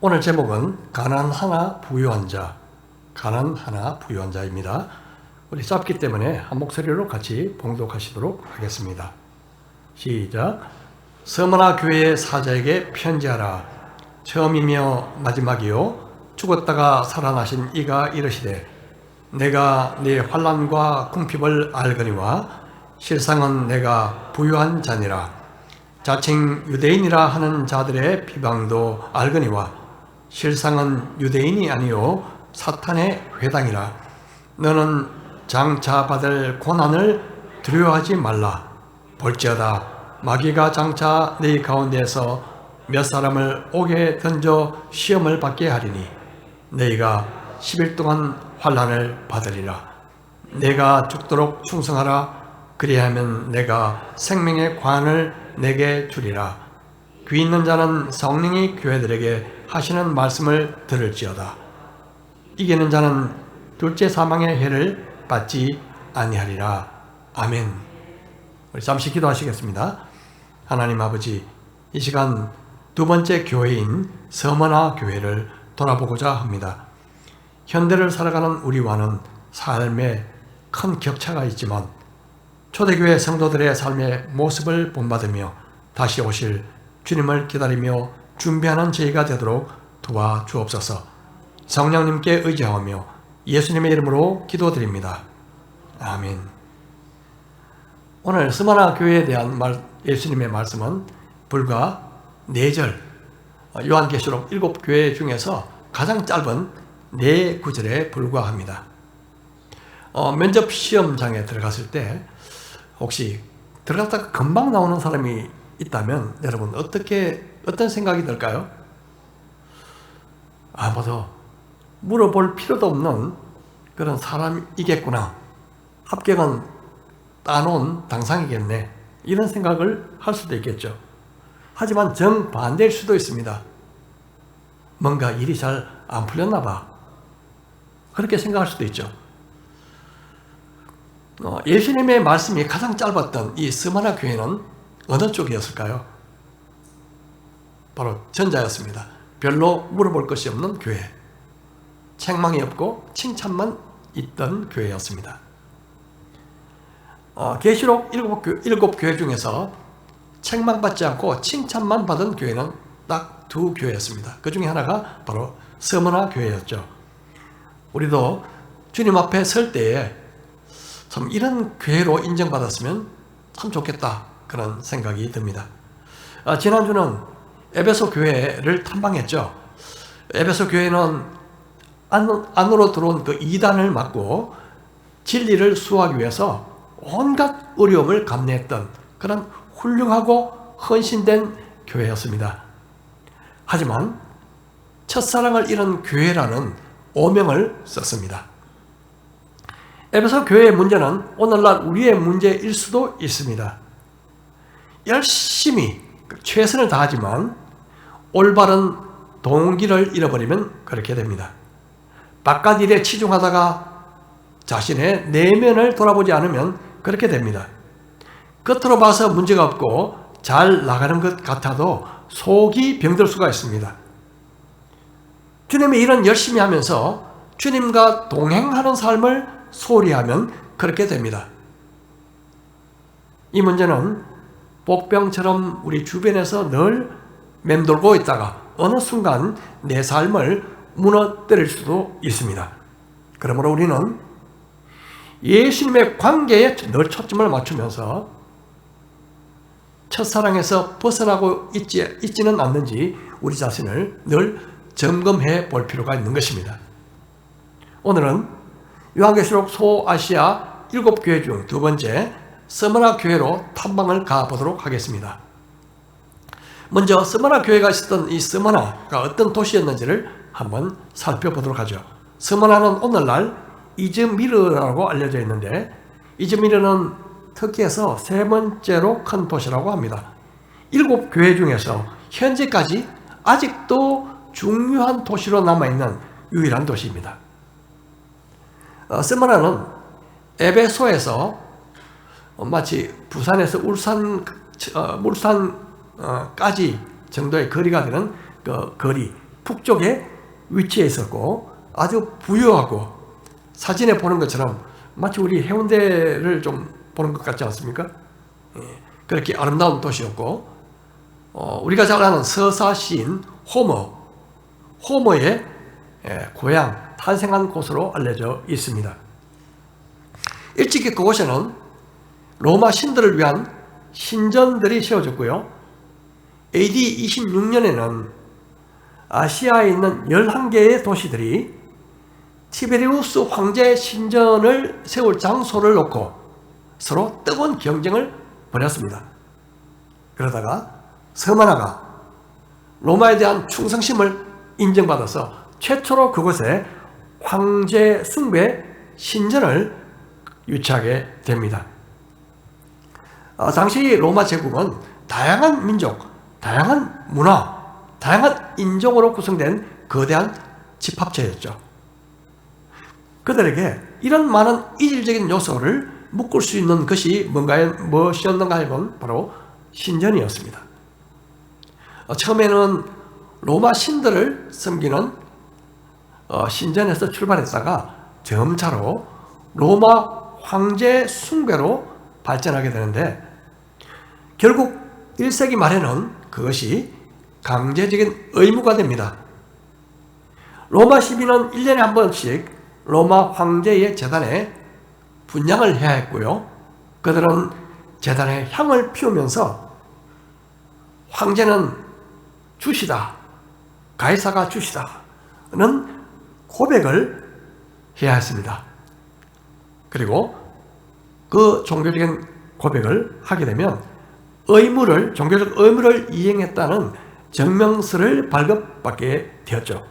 오늘 제목은 가난하나 부유한 자, 가난하나 부유한 자입니다. 우리 짧기 때문에 한 목소리로 같이 봉독하시도록 하겠습니다. 시작. 서머나 교회의 사자에게 편지하라. 처음이며 마지막이요 죽었다가 살아나신 이가 이르시되 내가 네 환난과 궁핍을 알거니와 실상은 내가 부유한 자니라. 자칭 유대인이라 하는 자들의 비방도 알거니와 실상은 유대인이 아니요 사탄의 회당이라. 너는 장차 받을 고난을 두려워하지 말라. 볼지어다 마귀가 장차 네 가운데에서 몇 사람을 옥에 던져 시험을 받게 하리니 너희가 10일 동안 환난을 받으리라. 내가 죽도록 충성하라. 그리하면 내가 생명의 관을 내게 주리라. 귀 있는 자는 성령이 교회들에게 하시는 말씀을 들을지어다. 이기는 자는 둘째 사망의 해를 받지 아니하리라. 아멘. 우리 잠시 기도하시겠습니다. 하나님 아버지, 이 시간 두 번째 교회인 서머나 교회를 돌아보고자 합니다. 현대를 살아가는 우리와는 삶에 큰 격차가 있지만 초대교회 성도들의 삶의 모습을 본받으며 다시 오실 주님을 기다리며 준비하는 저희가 되도록 도와주옵소서. 성령님께 의지하며 예수님의 이름으로 기도드립니다. 아멘. 오늘 스마나 교회에 대한 예수님의 말씀은 불과 4절, 요한계시록 7교회 중에서 가장 짧은 4구절에 불과합니다. 면접 시험장에 들어갔을 때 혹시 들어갔다가 금방 나오는 사람이 있다면 여러분 어떤 생각이 들까요? 아마도 물어볼 필요도 없는 그런 사람이겠구나. 합격은 따놓은 당상이겠네. 이런 생각을 할 수도 있겠죠. 하지만 정반대일 수도 있습니다. 뭔가 일이 잘 안 풀렸나 봐. 그렇게 생각할 수도 있죠. 예수님의 말씀이 가장 짧았던 이 스마나 교회는 어느 쪽이었을까요? 바로 전자였습니다. 별로 물어볼 것이 없는 교회. 책망이 없고 칭찬만 있던 교회였습니다. 계시록 7교회 중에서 책망받지 않고 칭찬만 받은 교회는 딱 2교회였습니다. 그 중에 하나가 바로 서머나 교회였죠. 우리도 주님 앞에 설 때에 참 이런 교회로 인정받았으면 참 좋겠다, 그런 생각이 듭니다. 지난주는 에베소 교회를 탐방했죠. 에베소 교회는 안으로 들어온 그 이단을 막고 진리를 수호하기 위해서 온갖 어려움을 감내했던 그런 훌륭하고 헌신된 교회였습니다. 하지만 첫사랑을 잃은 교회라는 오명을 썼습니다. 에베소 교회의 문제는 오늘날 우리의 문제일 수도 있습니다. 열심히 최선을 다하지만 올바른 동기를 잃어버리면 그렇게 됩니다. 바깥 일에 치중하다가 자신의 내면을 돌아보지 않으면 그렇게 됩니다. 겉으로 봐서 문제가 없고 잘 나가는 것 같아도 속이 병들 수가 있습니다. 주님의 일은 열심히 하면서 주님과 동행하는 삶을 소리하면 그렇게 됩니다. 이 문제는 복병처럼 우리 주변에서 늘 맴돌고 있다가 어느 순간 내 삶을 무너뜨릴 수도 있습니다. 그러므로 우리는 예수님의 관계에 늘 초점을 맞추면서 첫사랑에서 벗어나고 있지는 않는지 우리 자신을 늘 점검해 볼 필요가 있는 것입니다. 오늘은 요한계시록 소아시아 7교회 중 두 번째 스마나 교회로 탐방을 가보도록 하겠습니다. 먼저 스마나 교회가 있었던 이 스마나가 어떤 도시였는지를 한번 살펴보도록 하죠. 스마나는 오늘날 이즈미르라고 알려져 있는데 이즈미르는 터키에서 3번째로 큰 도시라고 합니다. 7교회 중에서 현재까지 아직도 중요한 도시로 남아있는 유일한 도시입니다. 스마나는 에베소에서 마치 부산에서 울산까지 정도의 거리가 되는 그 거리, 북쪽에 위치해 있었고 아주 부유하고 사진에 보는 것처럼 마치 우리 해운대를 좀 보는 것 같지 않습니까? 그렇게 아름다운 도시였고 우리가 잘 아는 서사 시인 호머의 고향 탄생한 곳으로 알려져 있습니다. 일찍이 그곳에는 로마 신들을 위한 신전들이 세워졌고요. AD 26년에는 아시아에 있는 11개의 도시들이 티베리우스 황제의 신전을 세울 장소를 놓고 서로 뜨거운 경쟁을 벌였습니다. 그러다가 섬 하나가 로마에 대한 충성심을 인정받아서 최초로 그곳에 황제 숭배 신전을 유치하게 됩니다. 당시 로마 제국은 다양한 민족, 다양한 문화, 다양한 인종으로 구성된 거대한 집합체였죠. 그들에게 이런 많은 이질적인 요소를 묶을 수 있는 것이 무엇이었는가 하면 바로 신전이었습니다. 처음에는 로마 신들을 섬기는 신전에서 출발했다가 점차로 로마 황제 숭배로 발전하게 되는데 결국 1세기 말에는 그것이 강제적인 의무가 됩니다. 로마 시민은 1년에 한 번씩 로마 황제의 제단에 분향을 해야 했고요. 그들은 제단에 향을 피우면서 황제는 주시다, 가이사가 주시다는 고백을 해야 했습니다. 그리고 그 종교적인 고백을 하게 되면 종교적 의무를 이행했다는 증명서를 발급받게 되었죠.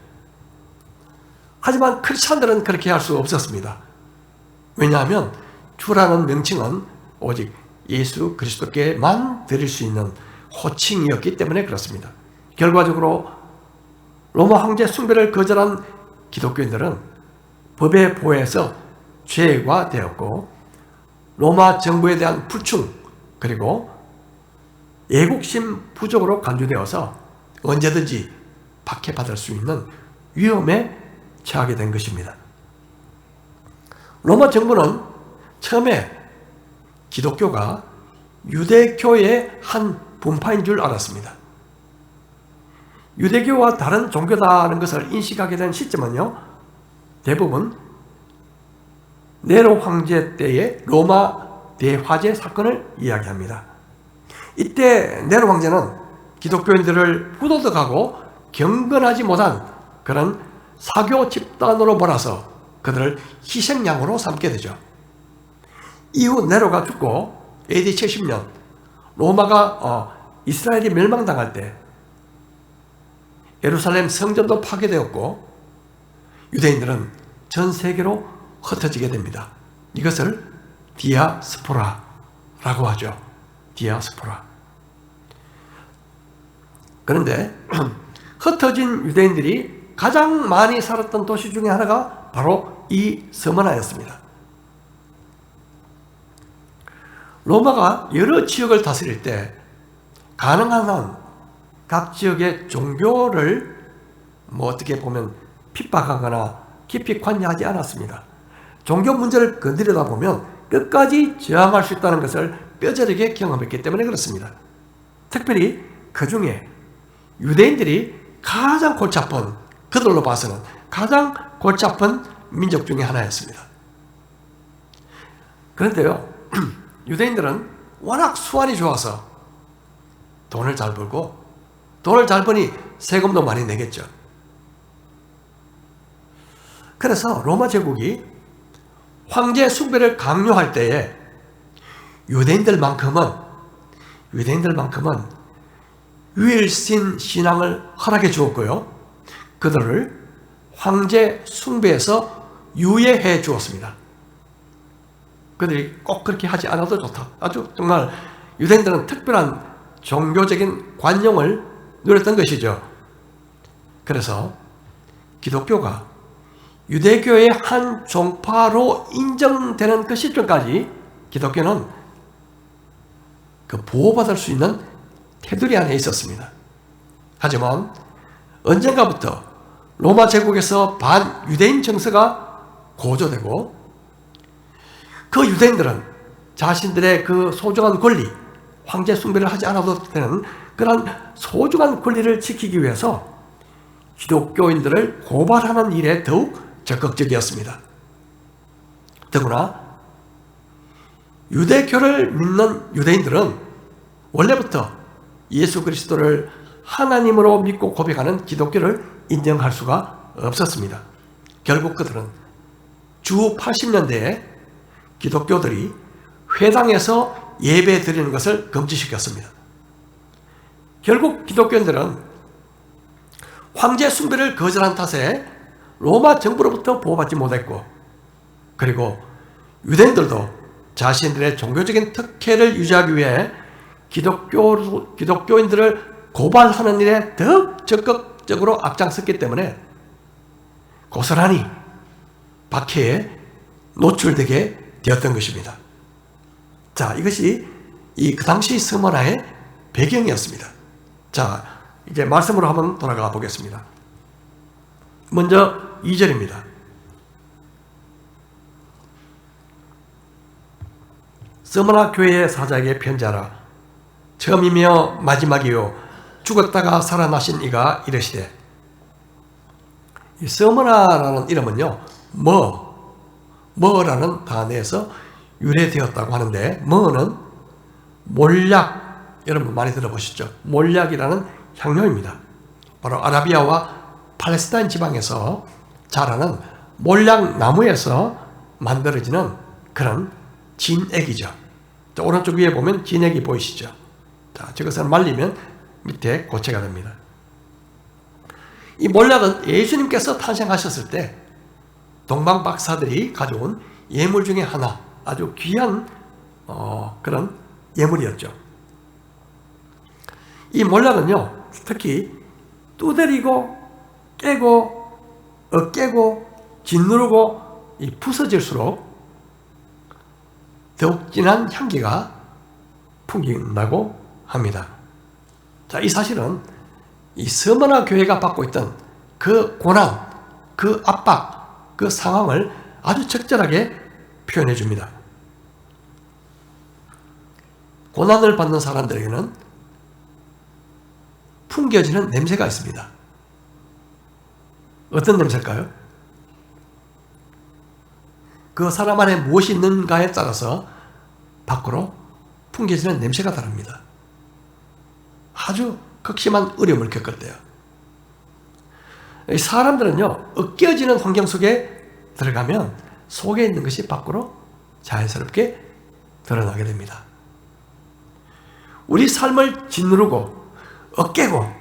하지만 크리스찬들은 그렇게 할 수 없었습니다. 왜냐하면 주라는 명칭은 오직 예수 그리스도께만 드릴 수 있는 호칭이었기 때문에 그렇습니다. 결과적으로 로마 황제 숭배를 거절한 기독교인들은 법의 보호에서 죄가되었고 로마 정부에 대한 불충 그리고 애국심 부족으로 간주되어서 언제든지 박해받을 수 있는 위험에 처하게 된 것입니다. 로마 정부는 처음에 기독교가 유대교의 한 분파인 줄 알았습니다. 유대교와 다른 종교다는 것을 인식하게 된 시점은요, 대부분 네로 황제 때의 로마 대화재 사건을 이야기합니다. 이때 네로 황제는 기독교인들을 후도덕하고 경건하지 못한 그런 사교 집단으로 몰아서 그들을 희생양으로 삼게 되죠. 이후 네로가 죽고 AD 70년 로마가 이스라엘이 멸망당할 때 예루살렘 성전도 파괴되었고 유대인들은 전 세계로 흩어지게 됩니다. 이것을 디아스포라라고 하죠. 디아스포라. 그런데 흩어진 유대인들이 가장 많이 살았던 도시 중에 하나가 바로 이 스무나였습니다. 로마가 여러 지역을 다스릴 때 가능한 한 각 지역의 종교를 어떻게 보면 핍박하거나 깊이 관여하지 않았습니다. 종교 문제를 건드리다 보면 끝까지 저항할 수 있다는 것을 뼈저리게 경험했기 때문에 그렇습니다. 특별히 그 중에 유대인들이 가장 골치 아픈, 그들로 봐서는 가장 골치 아픈 민족 중에 하나였습니다. 그런데요, 유대인들은 워낙 수완이 좋아서 돈을 잘 벌고 돈을 잘 버니 세금도 많이 내겠죠. 그래서 로마 제국이 황제 숭배를 강요할 때에 유대인들만큼은 유일신 신앙을 허락해 주었고요. 그들을 황제 숭배에서 유예해 주었습니다. 그들이 꼭 그렇게 하지 않아도 좋다. 아주 정말 유대인들은 특별한 종교적인 관용을 누렸던 것이죠. 그래서 기독교가 유대교의 한 종파로 인정되는 그 시점까지 기독교는 그 보호받을 수 있는 테두리 안에 있었습니다. 하지만 언젠가부터 로마 제국에서 반유대인 정서가 고조되고 그 유대인들은 자신들의 그 소중한 권리, 황제 숭배를 하지 않아도 되는 그런 소중한 권리를 지키기 위해서 기독교인들을 고발하는 일에 더욱 적극적이었습니다. 더구나 유대교를 믿는 유대인들은 원래부터 예수 그리스도를 하나님으로 믿고 고백하는 기독교를 인정할 수가 없었습니다. 결국 그들은 주 80년대에 기독교들이 회당에서 예배 드리는 것을 금지시켰습니다. 결국 기독교인들은 황제 숭배를 거절한 탓에 로마 정부로부터 보호받지 못했고, 그리고 유대인들도 자신들의 종교적인 특혜를 유지하기 위해 기독교인들을 고발하는 일에 더욱 적극적으로 앞장섰기 때문에 고스란히 박해에 노출되게 되었던 것입니다. 자, 이것이 그 당시 서머나의 배경이었습니다. 자, 이제 말씀으로 한번 돌아가 보겠습니다. 먼저 2절입니다. 서머나 교회의 사자에게 편지하라. 처음이며 마지막이요 죽었다가 살아나신 이가 이르시되. 이 서머나라는 이름은요, 뭐라는 단어에서 유래되었다고 하는데, 뭐는 몰약, 여러분 많이 들어보셨죠? 몰약이라는 향료입니다. 바로 아라비아와 팔레스타인 지방에서 자라는 몰약 나무에서 만들어지는 그런 진액이죠. 자, 오른쪽 위에 보면 진액이 보이시죠? 자, 저것을 말리면 밑에 고체가 됩니다. 이 몰약은 예수님께서 탄생하셨을 때 동방 박사들이 가져온 예물 중에 하나, 아주 귀한 그런 예물이었죠. 이 몰약은요, 특히 두드리고 깨고 짓누르고 부서질수록 더욱 진한 향기가 풍긴다고 합니다. 자, 이 사실은 이 서머나 교회가 받고 있던 그 고난, 그 압박, 그 상황을 아주 적절하게 표현해 줍니다. 고난을 받는 사람들에게는 풍겨지는 냄새가 있습니다. 어떤 냄새일까요? 그 사람 안에 무엇이 있는가에 따라서 밖으로 풍겨지는 냄새가 다릅니다. 아주 극심한 어려움을 겪을 때요. 사람들은요, 으깨어지는 환경 속에 들어가면 속에 있는 것이 밖으로 자연스럽게 드러나게 됩니다. 우리 삶을 짓누르고 으깨고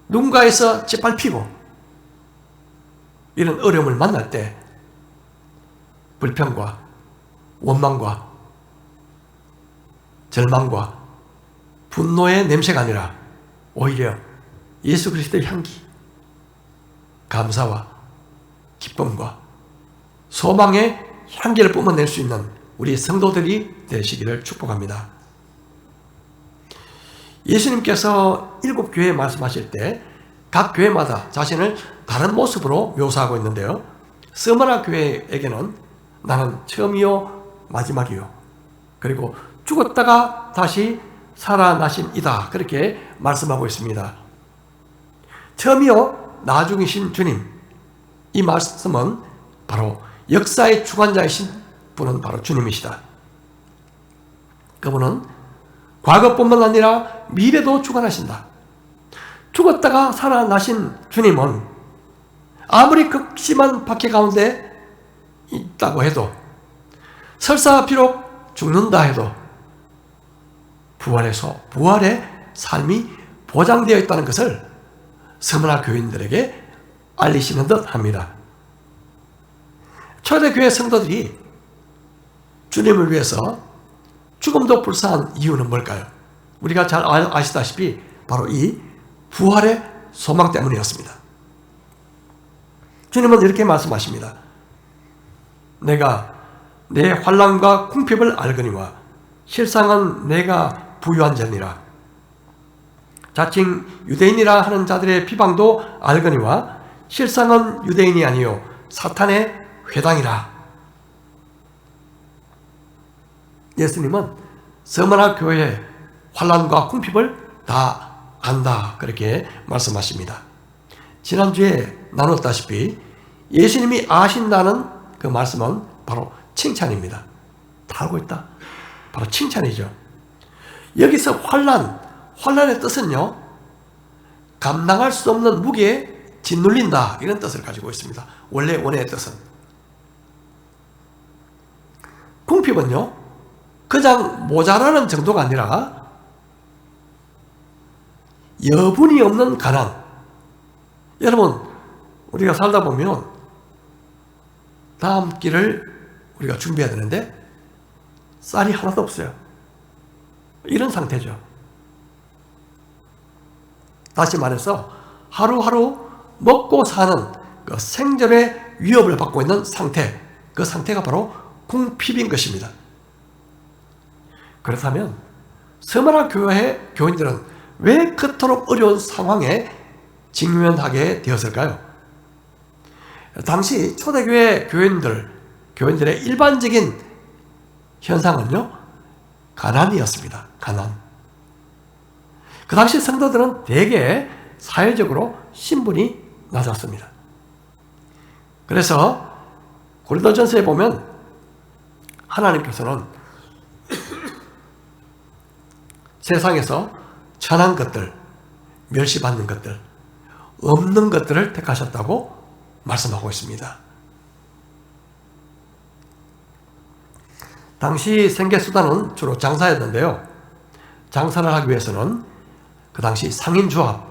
누군가에서 짓밟히고 이런 어려움을 만날 때 불평과 원망과 절망과 분노의 냄새가 아니라 오히려 예수 그리스도의 향기, 감사와 기쁨과 소망의 향기를 뿜어낼 수 있는 우리 성도들이 되시기를 축복합니다. 예수님께서 7교회에 말씀하실 때 각 교회마다 자신을 다른 모습으로 묘사하고 있는데요, 스무나 교회에게는 나는 처음이요 마지막이요 그리고 죽었다가 다시 살아나신 이다, 그렇게 말씀하고 있습니다. 처음이요 나중이신 주님, 이 말씀은 바로 역사의 주관자이신 분은 바로 주님이시다. 그분은 과거뿐만 아니라 미래도 주관하신다. 죽었다가 살아나신 주님은 아무리 극심한 박해 가운데 있다고 해도, 설사 비록 죽는다 해도 부활의 삶이 보장되어 있다는 것을 스무나 교인들에게 알리시는 듯 합니다. 초대교회 성도들이 주님을 위해서 죽음도 불사한 이유는 뭘까요? 우리가 잘 아시다시피 바로 이 부활의 소망 때문이었습니다. 주님은 이렇게 말씀하십니다. 내가 내 환난과 궁핍을 알거니와 실상은 내가 부유한 자니라. 자칭 유대인이라 하는 자들의 비방도 알거니와 실상은 유대인이 아니요 사탄의 회당이라. 예수님은 서머나 교회의 환난과 궁핍을 다 안다, 그렇게 말씀하십니다. 지난주에 나눴다시피 예수님이 아신다는 그 말씀은 바로 칭찬입니다. 다 알고 있다, 바로 칭찬이죠. 여기서 환난의 뜻은요, 감당할 수 없는 무게에 짓눌린다, 이런 뜻을 가지고 있습니다. 원래 원어의 뜻은. 궁핍은요, 그냥 모자라는 정도가 아니라 여분이 없는 가난. 여러분, 우리가 살다 보면 다음 끼를 우리가 준비해야 되는데 쌀이 하나도 없어요. 이런 상태죠. 다시 말해서 하루하루 먹고 사는 그 생존의 위협을 받고 있는 상태, 그 상태가 바로 궁핍인 것입니다. 그렇다면 서머나 교회의 교인들은 왜 그토록 어려운 상황에 직면하게 되었을까요? 당시 초대교회 교인들의 일반적인 현상은요, 가난이었습니다. 가난. 그 당시 성도들은 대개 사회적으로 신분이 낮았습니다. 그래서 고린도전서에 보면 하나님께서는 세상에서 천한 것들, 멸시받는 것들, 없는 것들을 택하셨다고 말씀하고 있습니다. 당시 생계수단은 주로 장사였는데요. 장사를 하기 위해서는 그 당시 상인조합,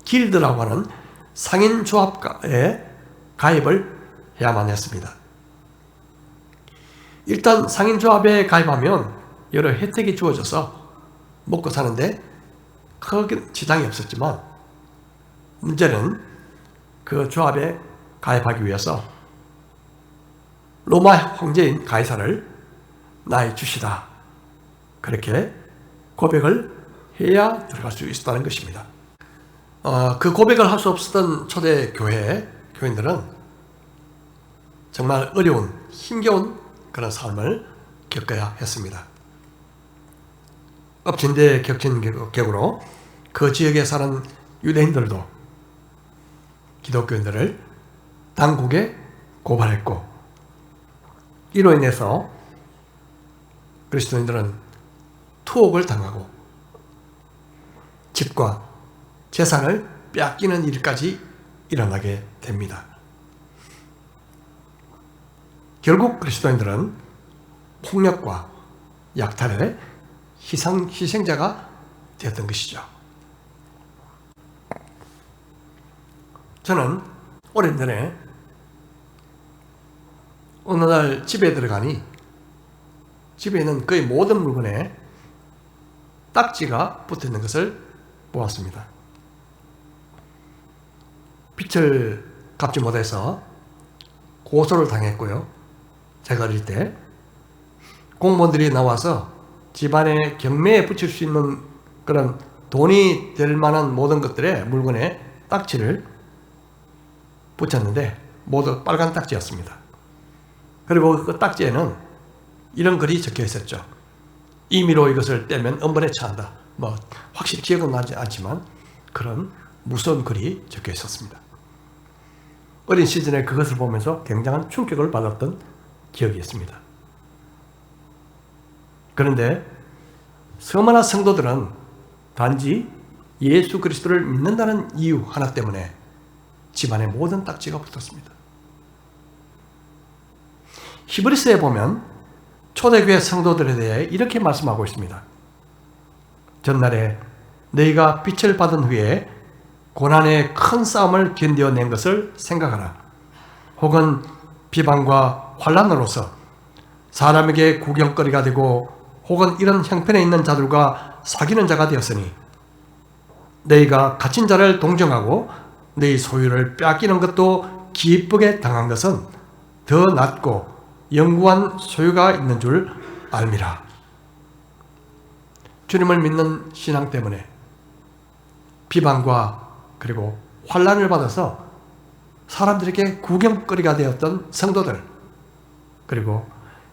길드라고 하는 상인조합에 가입을 해야만 했습니다. 일단 상인조합에 가입하면 여러 혜택이 주어져서 먹고 사는데 크게 지장이 없었지만, 문제는 그 조합에 가입하기 위해서 로마 황제인 가이사를 나의 주시다, 그렇게 고백을 해야 들어갈 수 있었다는 것입니다. 그 고백을 할 수 없었던 초대 교인들은 정말 어려운, 힘겨운 그런 삶을 겪어야 했습니다. 엎친데 격친 격으로 그 지역에 사는 유대인들도 기독교인들을 당국에 고발했고, 이로 인해서 그리스도인들은 투옥을 당하고 집과 재산을 빼앗기는 일까지 일어나게 됩니다. 결국 그리스도인들은 폭력과 약탈의 희생자가 되었던 것이죠. 저는 오랜 전에 어느 날 집에 들어가니 집에 있는 거의 모든 물건에 딱지가 붙어 있는 것을 보았습니다. 빛을 갚지 못해서 고소를 당했고요. 제가 어릴 때 공무원들이 나와서 집안에 경매에 붙일 수 있는 그런 돈이 될 만한 모든 것들에 물건에 딱지를 붙였는데 모두 빨간 딱지였습니다. 그리고 그 딱지에는 이런 글이 적혀 있었죠. 임의로 이것을 떼면 엄벌에 처한다. 확실히 기억은 나지 않지만 그런 무서운 글이 적혀 있었습니다. 어린 시절에 그것을 보면서 굉장한 충격을 받았던 기억이 있습니다. 그런데 서머나 성도들은 단지 예수 그리스도를 믿는다는 이유 하나 때문에 집안에 모든 딱지가 붙었습니다. 히브리서에 보면 초대교회 성도들에 대해 이렇게 말씀하고 있습니다. 전날에 너희가 빛을 받은 후에 고난의 큰 싸움을 견뎌낸 것을 생각하라. 혹은 비방과 환난으로서 사람에게 구경거리가 되고 혹은 이런 형편에 있는 자들과 사귀는 자가 되었으니 너희가 갇힌 자를 동정하고 너희 소유를 빼앗기는 것도 기쁘게 당한 것은 더 낫고 영구한 소유가 있는 줄 알미라. 주님을 믿는 신앙 때문에 비방과 그리고 환난을 받아서 사람들에게 구경거리가 되었던 성도들, 그리고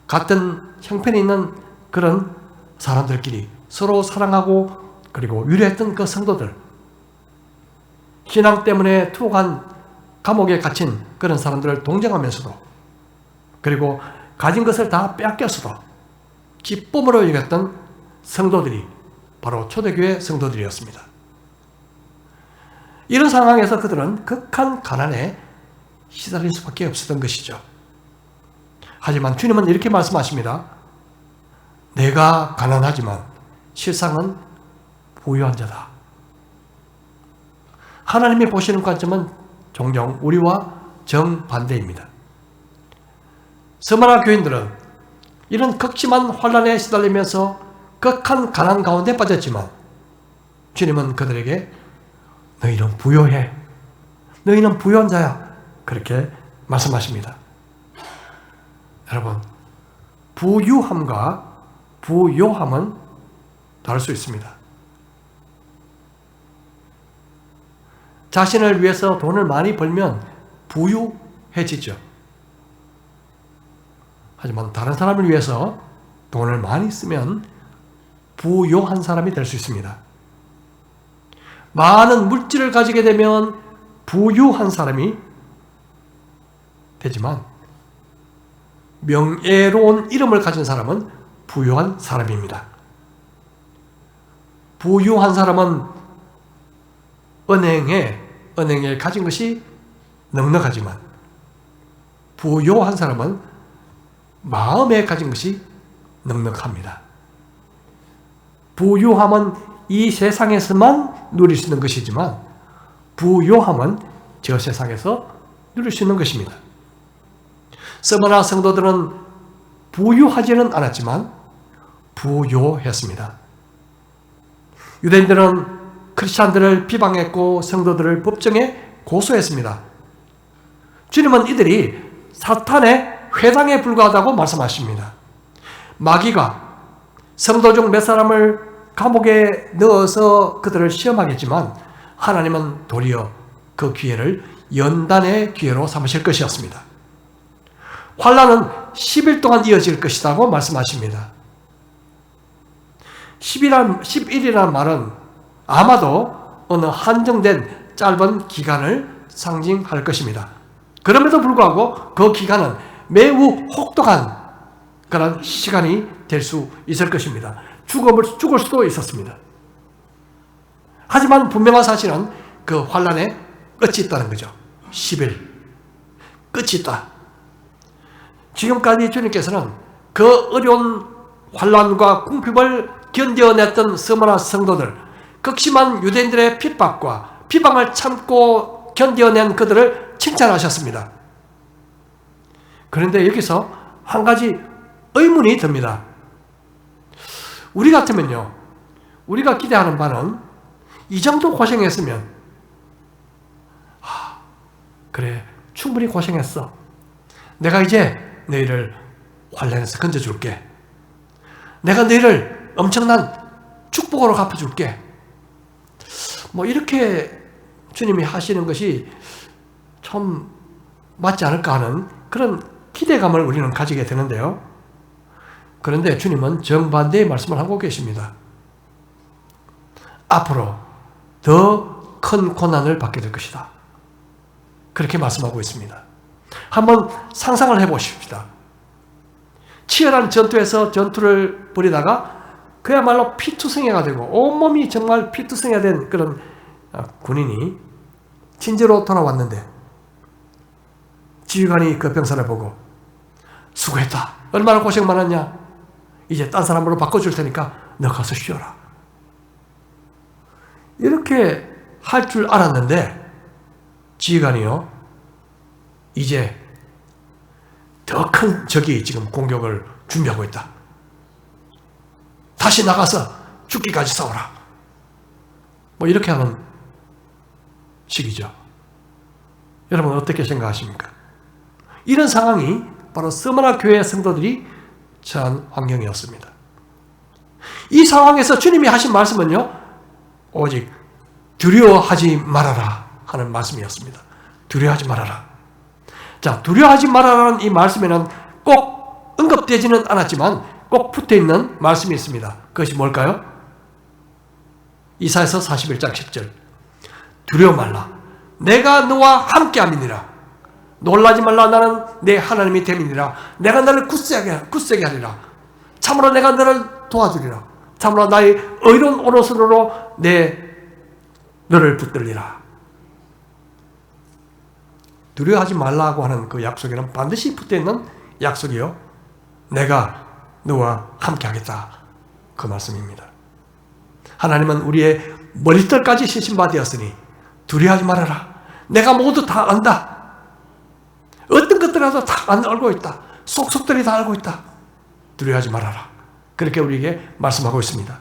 같은 형편이 있는 그런 사람들끼리 서로 사랑하고 그리고 위로했던 그 성도들, 신앙 때문에 투옥한 감옥에 갇힌 그런 사람들을 동정하면서도, 그리고 가진 것을 다 빼앗겼어도 기쁨으로 여겼던 성도들이 바로 초대교회 성도들이었습니다. 이런 상황에서 그들은 극한 가난에 시달릴 수밖에 없었던 것이죠. 하지만 주님은 이렇게 말씀하십니다. 내가 가난하지만 실상은 부유한 자다. 하나님이 보시는 관점은 종종 우리와 정반대입니다. 스마라 교인들은 이런 극심한 환난에 시달리면서 극한 가난 가운데 빠졌지만 주님은 그들에게 너희는 부유해. 너희는 부유한 자야. 그렇게 말씀하십니다. 여러분, 부유함과 부요함은 다를 수 있습니다. 자신을 위해서 돈을 많이 벌면 부유해지죠. 하지만 다른 사람을 위해서 돈을 많이 쓰면 부요한 사람이 될 수 있습니다. 많은 물질을 가지게 되면 부유한 사람이 되지만 명예로운 이름을 가진 사람은 부유한 사람입니다. 부유한 사람은 은행에 가진 것이 넉넉하지만 부요한 사람은 마음에 가진 것이 넉넉합니다. 부유함은 이 세상에서만 누릴 수 있는 것이지만 부요함은 저 세상에서 누릴 수 있는 것입니다. 스마라 성도들은 부유하지는 않았지만 부요했습니다. 유대인들은 크리스찬들을 비방했고 성도들을 법정에 고소했습니다. 주님은 이들이 사탄의 회당에 불과하다고 말씀하십니다. 마귀가 성도 중 몇 사람을 감옥에 넣어서 그들을 시험하겠지만 하나님은 도리어 그 기회를 연단의 기회로 삼으실 것이었습니다. 환난은 10일 동안 이어질 것이라고 말씀하십니다. 10일이라는 말은 아마도 어느 한정된 짧은 기간을 상징할 것입니다. 그럼에도 불구하고 그 기간은 매우 혹독한 그런 시간이 될 수 있을 것입니다. 죽을 수도 있었습니다. 하지만 분명한 사실은 그 환난에 끝이 있다는 거죠. 10일 끝이 있다. 지금까지 주님께서는 그 어려운 환난과 궁핍을 견뎌냈던 스마라 성도들, 극심한 유대인들의 핍박과 비방을 참고 견뎌낸 그들을 칭찬하셨습니다. 그런데 여기서 한 가지 의문이 듭니다. 우리 같으면요, 우리가 기대하는 바는 이 정도 고생했으면 그래, 충분히 고생했어. 내가 이제 너희를 환난에서 건져줄게. 내가 너희를 엄청난 축복으로 갚아줄게. 이렇게 주님이 하시는 것이 참 맞지 않을까 하는 그런 기대감을 우리는 가지게 되는데요. 그런데 주님은 정반대의 말씀을 하고 계십니다. 앞으로 더 큰 고난을 받게 될 것이다. 그렇게 말씀하고 있습니다. 한번 상상을 해보십시다. 치열한 전투에서 전투를 벌이다가 그야말로 피투성이가 되고 온몸이 정말 피투성이가 된 그런 군인이 진저로 돌아왔는데 지휘관이 그 병사를 보고 수고했다. 얼마나 고생 많았냐. 이제 딴 사람으로 바꿔줄 테니까 너 가서 쉬어라. 이렇게 할 줄 알았는데 지휘관이요, 이제 더 큰 적이 지금 공격을 준비하고 있다. 다시 나가서 죽기까지 싸워라. 이렇게 하는 식이죠. 여러분 어떻게 생각하십니까? 이런 상황이 바로 스마라 교회 성도들이 처한 환경이었습니다. 이 상황에서 주님이 하신 말씀은요, 오직 두려워하지 말아라 하는 말씀이었습니다. 두려워하지 말아라. 자, 두려워하지 말아라는 이 말씀에는 꼭 언급되지는 않았지만 꼭 붙어있는 말씀이 있습니다. 그것이 뭘까요? 이사야서 41장 10절. 두려워 말라. 내가 너와 함께함이니라. 놀라지 말라. 나는 내 하나님이 됨이니라. 내가 너를 굳세게 하리라. 참으로 내가 너를 도와주리라. 참으로 나의 의로운 오른손으로 너를 붙들리라. 두려워하지 말라고 하는 그 약속에는 반드시 붙어있는 약속이요, 내가 너와 함께 하겠다, 그 말씀입니다. 하나님은 우리의 머리털까지 신신바 되었으니 두려워하지 말아라. 내가 모두 다 안다. 어떤 것들이라도 다 알고 있다. 속속들이 다 알고 있다. 두려워하지 말아라. 그렇게 우리에게 말씀하고 있습니다.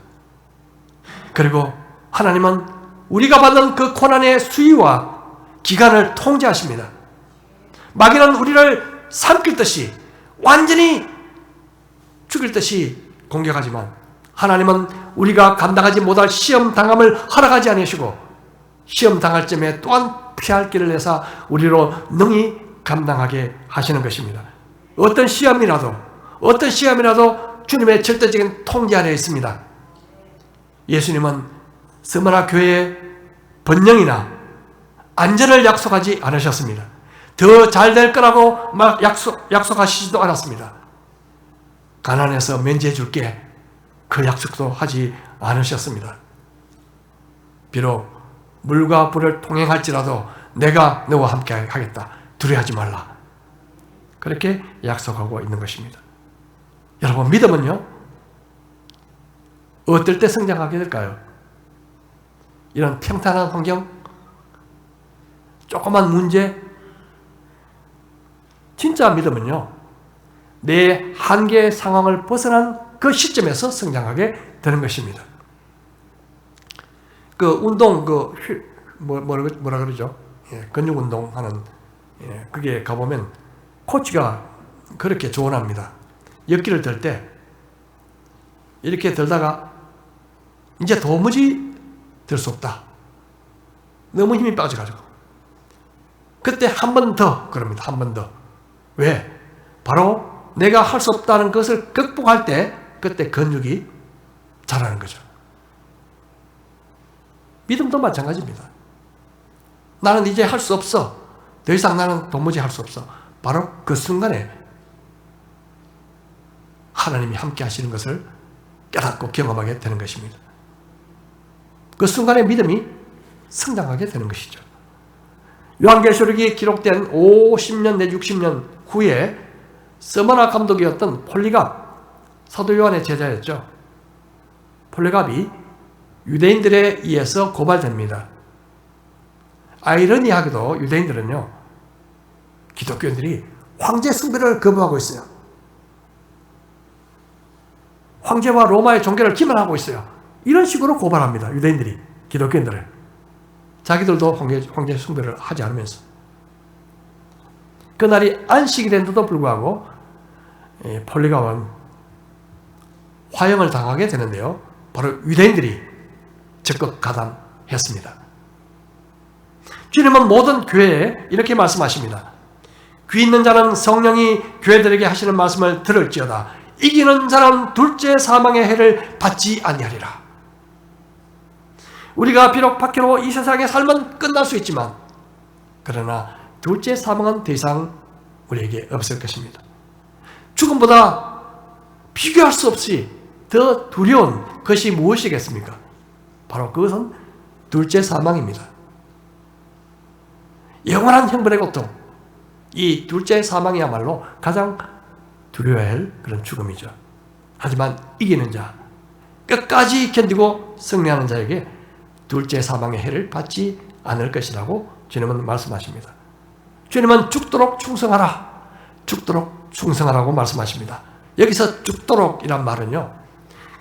그리고 하나님은 우리가 받는 그 고난의 수위와 기간을 통제하십니다. 마귀는 우리를 삼킬 듯이, 완전히 죽일 듯이 공격하지만 하나님은 우리가 감당하지 못할 시험 당함을 허락하지 않으시고 시험 당할 점에 또한 피할 길을 내사 우리로 능히 감당하게 하시는 것입니다. 어떤 시험이라도 주님의 절대적인 통제 아래에 있습니다. 예수님은 스무나 교회의 번영이나 안전을 약속하지 않으셨습니다. 더 잘 될 거라고 약속하시지도 않았습니다. 가난해서 면제해 줄게, 그 약속도 하지 않으셨습니다. 비록 물과 불을 통행할지라도 내가 너와 함께 하겠다. 두려워하지 말라. 그렇게 약속하고 있는 것입니다. 여러분, 믿음은요, 어떨 때 성장하게 될까요? 이런 평탄한 환경, 조그만 문제, 진짜 믿음은요, 내 한계의 상황을 벗어난 그 시점에서 성장하게 되는 것입니다. 그 운동, 뭐라 그러죠? 근육 운동 하는, 그게 가보면 코치가 그렇게 조언합니다. 역기를 들 때, 이렇게 들다가 이제 도무지 들 수 없다. 너무 힘이 빠져가지고. 그때 한 번 더 그럽니다. 한 번 더. 왜? 바로 내가 할 수 없다는 것을 극복할 때 그때 근육이 자라는 거죠. 믿음도 마찬가지입니다. 나는 이제 할 수 없어. 더 이상 나는 도무지 할 수 없어. 바로 그 순간에 하나님이 함께 하시는 것을 깨닫고 경험하게 되는 것입니다. 그 순간에 믿음이 성장하게 되는 것이죠. 요한계시록이 기록된 50년 내 60년 후에 스무나 감독이었던 폴리갑, 사도 요한의 제자였죠. 폴리갑이 유대인들에 의해서 고발됩니다. 아이러니하게도 유대인들은요, 기독교인들이 황제 숭배를 거부하고 있어요. 황제와 로마의 종교를 기만하고 있어요. 이런 식으로 고발합니다. 유대인들이 기독교인들을. 자기들도 황제 숭배를 하지 않으면서. 그날이 안식이 된데도 불구하고 폴리갑은 화형을 당하게 되는데요, 바로 유대인들이 적극 가담했습니다. 주님은 모든 교회에 이렇게 말씀하십니다. 귀 있는 자는 성령이 교회들에게 하시는 말씀을 들을지어다. 이기는 자는 둘째 사망의 해를 받지 아니하리라. 우리가 비록 박해로 이 세상의 삶은 끝날 수 있지만, 그러나 둘째 사망은 더 이상 우리에게 없을 것입니다. 죽음보다 비교할 수 없이 더 두려운 것이 무엇이겠습니까? 바로 그것은 둘째 사망입니다. 영원한 형벌의 고통, 이 둘째 사망이야말로 가장 두려워야 할 그런 죽음이죠. 하지만 이기는 자, 끝까지 견디고 승리하는 자에게 둘째 사망의 해를 받지 않을 것이라고 주님은 말씀하십니다. 주님은 죽도록 충성하라, 죽도록 충성하라고 말씀하십니다. 여기서 죽도록이란 말은요,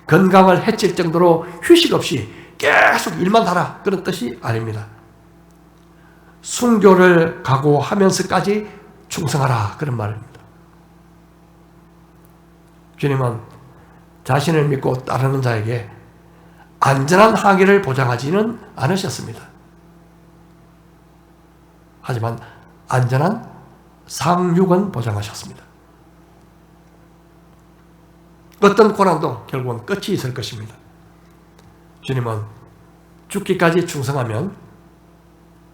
건강을 해칠 정도로 휴식 없이 계속 일만 하라, 그런 뜻이 아닙니다. 순교를 각오하면서까지 충성하라, 그런 말입니다. 주님은 자신을 믿고 따르는 자에게 안전한 항해를 보장하지는 않으셨습니다. 하지만 안전한 상륙은 보장하셨습니다. 어떤 고난도 결국은 끝이 있을 것입니다. 주님은 죽기까지 충성하면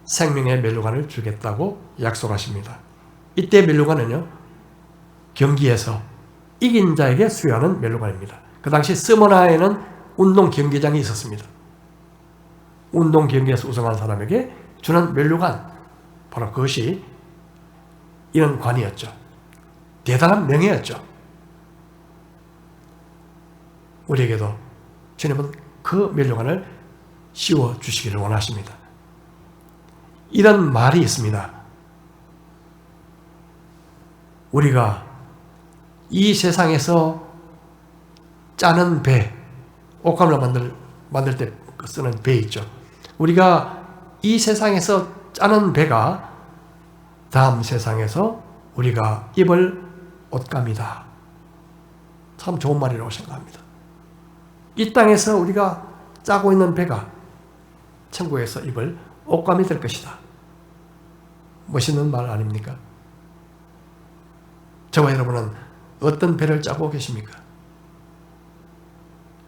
생명의 면류관을 주겠다고 약속하십니다. 이때 면류관은요, 경기에서 이긴 자에게 수여하는 면류관입니다. 그 당시 스모나에는 운동 경기장이 있었습니다. 운동 경기에서 우승한 사람에게 주는 면류관, 바로 그것이 이런 관이었죠. 대단한 명예였죠. 우리에게도 주님은 그 면류관을 씌워 주시기를 원하십니다. 이런 말이 있습니다. 우리가 이 세상에서 짜는 배, 옷감을 만들 때 쓰는 배 있죠. 우리가 이 세상에서 짜는 배가 다음 세상에서 우리가 입을 옷감이다. 참 좋은 말이라고 생각합니다. 이 땅에서 우리가 짜고 있는 배가 천국에서 입을 옷감이 될 것이다. 멋있는 말 아닙니까? 저와 여러분은 어떤 배를 짜고 계십니까?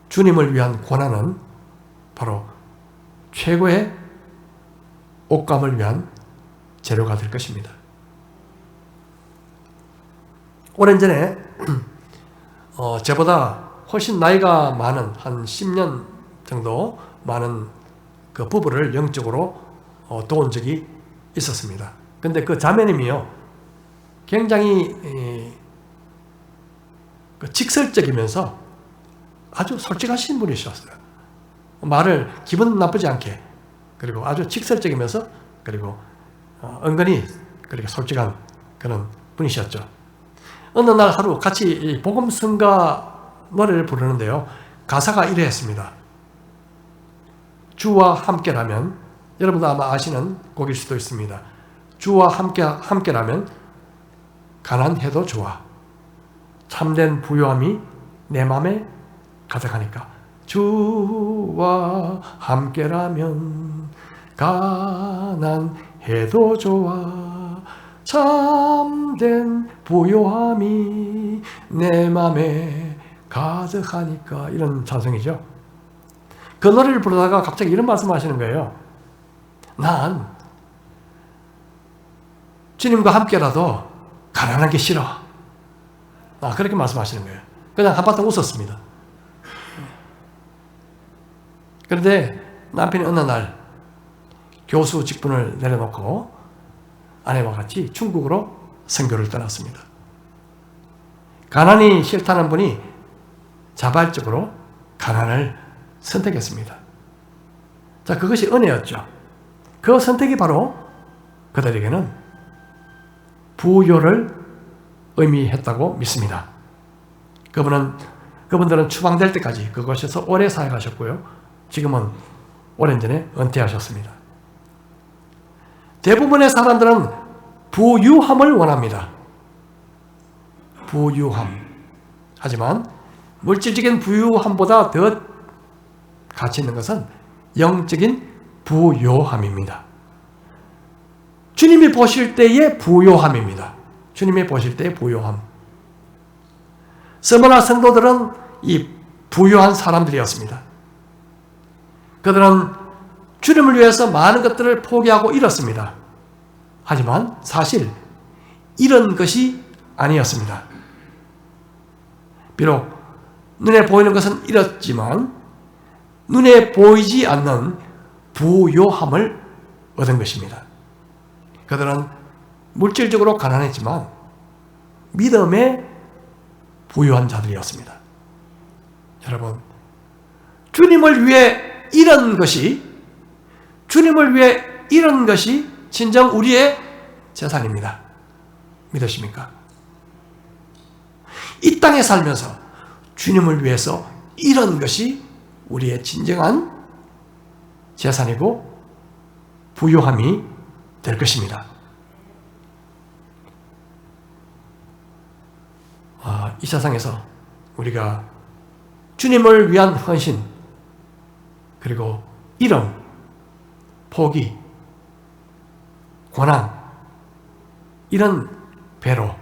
주님을 위한 고난은 바로 최고의 옷감을 위한 재료가 될 것입니다. 오랜 전에 저보다 훨씬 나이가 많은 한 10년 정도 많은 그 부부를 영적으로 도운 적이 있었습니다. 근데 그 자매님이요, 굉장히 직설적이면서 아주 솔직하신 분이셨어요. 말을 기분 나쁘지 않게, 그리고 아주 직설적이면서, 그리고 은근히 그렇게 솔직한 그런 분이셨죠. 어느 날 하루 같이 복음성가 노래를 부르는데요, 가사가 이래했습니다. 주와 함께라면, 여러분도 아마 아시는 곡일 수도 있습니다. 주와 함께라면 가난해도 좋아. 참된 부요함이 내 맘에 가득하니까. 주와 함께라면 가난해도 좋아. 참된 부요함이 내 맘에 가득하니까. 이런 찬송이죠. 그 노래를 부르다가 갑자기 이런 말씀하시는 거예요. 난 주님과 함께라도 가난한 게 싫어. 그렇게 말씀하시는 거예요. 그냥 한바탕 웃었습니다. 그런데 남편이 어느 날 교수 직분을 내려놓고 아내와 같이 중국으로 선교를 떠났습니다. 가난이 싫다는 분이 자발적으로 가난을 선택했습니다. 자, 그것이 은혜였죠. 그 선택이 바로 그들에게는 부요를 의미했다고 믿습니다. 그분들은 추방될 때까지 그곳에서 오래 사역하셨고요. 지금은 오랜 전에 은퇴하셨습니다. 대부분의 사람들은 부유함을 원합니다. 부유함. 하지만 물질적인 부유함보다 더 가치 있는 것은 영적인 부요함입니다. 주님이 보실 때의 부요함입니다. 주님이 보실 때의 부요함. 스무나 성도들은 이 부유한 사람들이었습니다. 그들은 주님을 위해서 많은 것들을 포기하고 잃었습니다. 하지만 사실 이런 것이 아니었습니다. 비록 눈에 보이는 것은 잃었지만 눈에 보이지 않는 부요함을 얻은 것입니다. 그들은 물질적으로 가난했지만 믿음에 부유한 자들이었습니다. 여러분, 주님을 위해 이런 것이 진정 우리의 재산입니다. 믿으십니까? 이 땅에 살면서 주님을 위해서 이런 것이 우리의 진정한 재산이고 부요함이 될 것입니다. 이 세상에서 우리가 주님을 위한 헌신, 그리고 이름, 포기, 고난, 이런 배로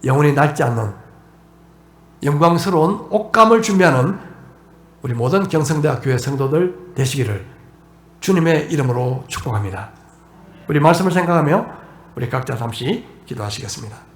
영원히 낡지 않는 영광스러운 옷감을 준비하는 우리 모든 경성대학 교회 성도들 되시기를 주님의 이름으로 축복합니다. 우리 말씀을 생각하며 우리 각자 잠시 기도하시겠습니다.